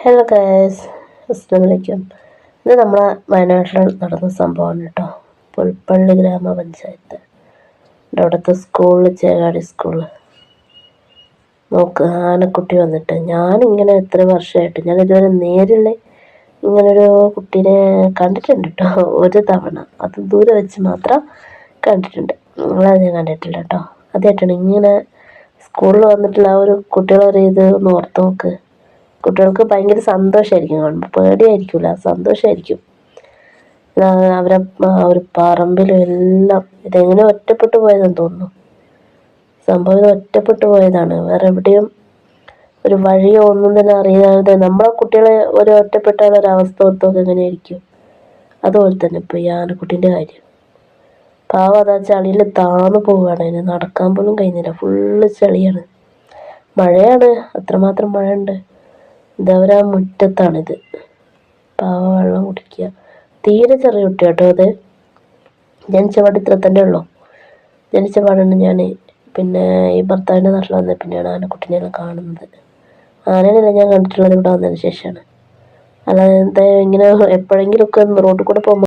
Hello guys, അസ്സലാമലൈക്കും. ഇത് നമ്മളെ വയനാട്ടിൽ നടന്ന സംഭവമാണ് കേട്ടോ. പുൽപ്പള്ളി ഗ്രാമപഞ്ചായത്ത് അവിടുത്തെ സ്കൂളിൽ, ചേകാടി സ്കൂളിൽ നോക്ക് ആനക്കുട്ടി വന്നിട്ട്. ഞാനിങ്ങനെ എത്ര വർഷമായിട്ട് ഞാൻ ഇതുവരെ നേരിൽ ഇങ്ങനൊരു കുട്ടീനെ കണ്ടിട്ടുണ്ട് കേട്ടോ. ഒരു തവണ അത് ദൂരെ വെച്ച് മാത്രം കണ്ടിട്ടുണ്ട്, നിങ്ങളത് ഞാൻ കണ്ടിട്ടില്ല കേട്ടോ. അതായിട്ടാണ് ഇങ്ങനെ സ്കൂളിൽ വന്നിട്ടുള്ള ആ ഒരു കുട്ടികളൊരു ഇത് ഒന്ന് ഓർത്ത് നോക്ക്. കുട്ടികൾക്ക് ഭയങ്കര സന്തോഷമായിരിക്കും കാണുമ്പോൾ, പേടിയായിരിക്കില്ല, സന്തോഷമായിരിക്കും. അവരെ ഒരു പറമ്പിലും എല്ലാം ഇതെങ്ങനെ ഒറ്റപ്പെട്ടു പോയതെന്ന് തോന്നുന്നു. സംഭവം ഇത് ഒറ്റപ്പെട്ടു പോയതാണ്, വേറെ എവിടെയും ഒരു വഴിയോ ഒന്നും തന്നെ അറിയാതെ. നമ്മളെ കുട്ടികളെ ഒരു ഒറ്റപ്പെട്ടാലൊരവസ്ഥ ഓർത്തൊക്കെ എങ്ങനെയായിരിക്കും. അതുപോലെ തന്നെ ഇപ്പോൾ ഈ ആനക്കുട്ടീൻ്റെ കാര്യം. പാവം അതാ ചളിയിൽ താന്നു പോവുകയാണ്, അതിന് നടക്കാൻ പോലും കഴിയുന്നില്ല, ഫുള്ള് ചളിയാണ്. മഴയാണ്, അത്രമാത്രം മഴയുണ്ട്. ഇതവരാ മുറ്റത്താണിത്. പാവ വെള്ളം കുടിക്കുക. തീരെ ചെറിയ കുട്ടി കേട്ടോ. അത് ജനിച്ച പാട് ഇത്ര തന്നെ ഉള്ളൂ. ജനിച്ച പാടാണ് ഞാൻ പിന്നെ ഈ ഭർത്താവിൻ്റെ നാട്ടിൽ വന്ന പിന്നെയാണ് ആനക്കുട്ടീനെല്ലാം കാണുന്നത്. ആനേനെല്ലാം ഞാൻ കണ്ടിട്ടുള്ളത് ഇവിടെ വന്നതിന് ശേഷമാണ്. അല്ലാതെ എന്താ ഇങ്ങനെ എപ്പോഴെങ്കിലുമൊക്കെ റോഡിൽ കൂടെ പോകുമ്പോൾ